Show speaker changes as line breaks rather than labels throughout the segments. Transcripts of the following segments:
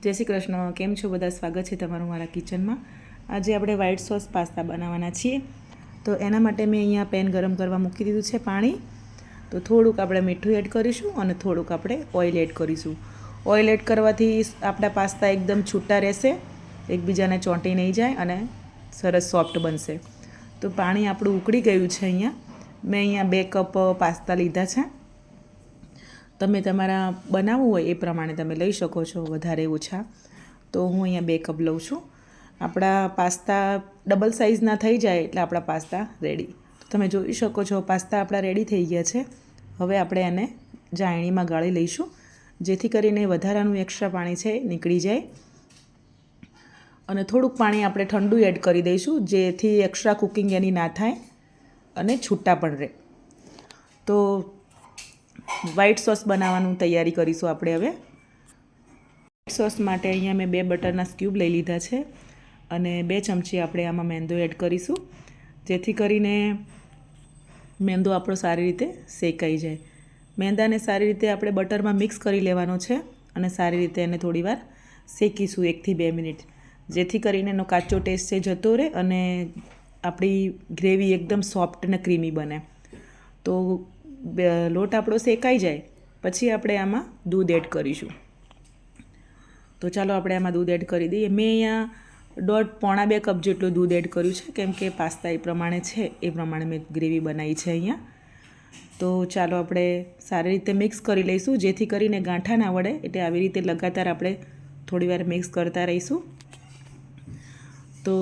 जय श्री कृष्ण। केम छो बधा? स्वागत है तमारुं मारा किचन में। आज આપણે व्हाइट सॉस पास्ता बनाववाना छीए। तो एना माटे मैं अहींया पेन गरम करवा मूकी दीधुं छे पाणी। तो थोड़ुंक આપણે મીઠું એડ કરીશું અને થોડુંક આપણે ઓઇલ એડ કરીશું। ઓઇલ એડ કરવાથી આપણા પાસ્તા એકદમ છૂટા રહેશે, એકબીજાને ચોંટી નહીં જાય અને સરસ સોફ્ટ બનશે। તો પાણી આપણું ઉકળી ગયું છે। અહીંયા મેં અહીંયા 2 કપ પાસ્તા લીધા છે। તમે તમારા બનાવવું હોય એ પ્રમાણે તમે લઈ શકો છો, વધારે ઓછા। તો હું અહીંયા 2 કપ લઉં છું। આપણા પાસ્તા ડબલ સાઇઝના થઈ જાય એટલે આપણા પાસ્તા રેડી। તમે જોઈ શકો છો પાસ્તા આપણા રેડી થઈ ગયા છે। હવે આપણે આને જાળણીમાં ગાળી લઈશું, જેથી કરીને વધારાનું એક્સ્ટ્રા પાણી છે નીકળી જાય। અને થોડુંક પાણી આપણે ઠંડુ એડ કરી દઈશું, જેથી એક્સ્ટ્રા કુકિંગ એની ના થાય અને છૂટા પણ રહે। તો વ્હાઇટ સોસ બનાવવાનું તૈયારી કરીશું આપણે। હવે વ્હાઇટ સોસ માટે અહીંયા મેં 2 બટરના સ્ક્યુબ લઈ લીધા છે અને 2 ચમચી આપણે આમાં મેંદો એડ કરીશું, જેથી કરીને મેંદો આપણો સારી રીતે શેકાઈ જાય। મેંદાને સારી રીતે આપણે બટરમાં મિક્સ કરી લેવાનો છે અને સારી રીતે એને થોડીવાર શેકીશું 1 થી 2 મિનિટ, જેથી કરીને એનો કાચો ટેસ્ટ છે જતો રહે અને આપણી ગ્રેવી એકદમ સોફ્ટ અને ક્રીમી બને। તો લોટ આપણો શેકાઈ જાય પછી આપણે આમાં દૂધ એડ કરીશું। તો ચાલો આપણે આમાં દૂધ એડ કરી દઈએ। મેં અહીંયા પોણા 2 કપ જેટલું દૂધ એડ કર્યું છે, કેમ કે પાસ્તા એ પ્રમાણે છે એ પ્રમાણે મેં ગ્રેવી બનાવી છે અહીંયા। તો ચાલો આપણે સારી રીતે મિક્સ કરી લઈશું, જેથી કરીને ગાંઠા ના વળે। એટલે આવી રીતે લગાતાર આપણે થોડીવાર મિક્સ કરતા રહીશું। તો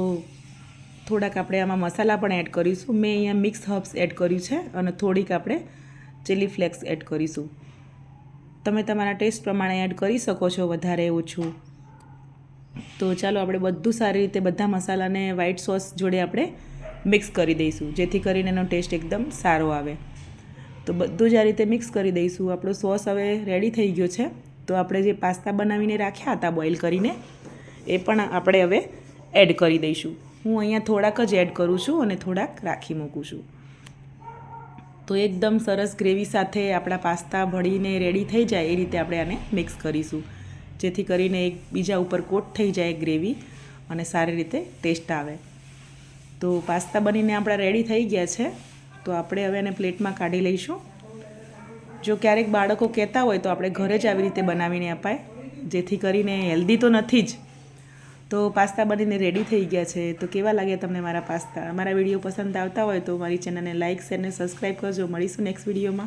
થોડાક આપણે આમાં મસાલા પણ એડ કરીશું। મેં અહીંયા મિક્સ હર્બ્સ એડ કર્યું છે અને થોડીક આપણે ચીલી ફ્લેક્સ એડ કરીશું। તમે તમારા ટેસ્ટ પ્રમાણે એડ કરી શકો છો, વધારે ઓછું। તો ચાલો આપણે બધું સારી રીતે બધા મસાલાને વ્હાઇટ સોસ જોડે આપણે મિક્સ કરી દઈશું, જેથી કરીને એનો ટેસ્ટ એકદમ સારો આવે। તો બધું જ આ રીતે મિક્સ કરી દઈશું। આપણો સોસ હવે રેડી થઈ ગયો છે। તો આપણે જે પાસ્તા બનાવીને રાખ્યા હતા બોઇલ કરીને, એ પણ આપણે હવે એડ કરી દઈશું। હું અહીંયા થોડાક જ એડ કરું છું અને થોડાક રાખી મૂકું છું। તો એકદમ સરસ ગ્રેવી સાથે આપણા પાસ્તા ભળીને રેડી થઈ જાય એ રીતે આપણે આને મિક્સ કરીશું, જેથી કરીને એકબીજા ઉપર કોટ થઈ જાય ગ્રેવી અને સારી રીતે ટેસ્ટ આવે। તો પાસ્તા બનીને આપણા રેડી થઈ ગયા છે। તો આપણે હવે એને પ્લેટમાં કાઢી લઈશું। જો ક્યારેક બાળકો કહેતા હોય તો આપણે ઘરે જ આવી રીતે બનાવીને અપાય, જેથી કરીને હેલ્ધી તો નથી જ। તો પાસ્તા બનીને રેડી થઈ ગયા છે। તો કેવા લાગ્યા તમને મારા પાસ્તા? મારા વિડીયો પસંદ આવતા હોય તો મારી ચેનલને લાઇક, શેર અને સબસ્ક્રાઈબ કરજો। મળીશું નેક્સ્ટ વિડીયોમાં।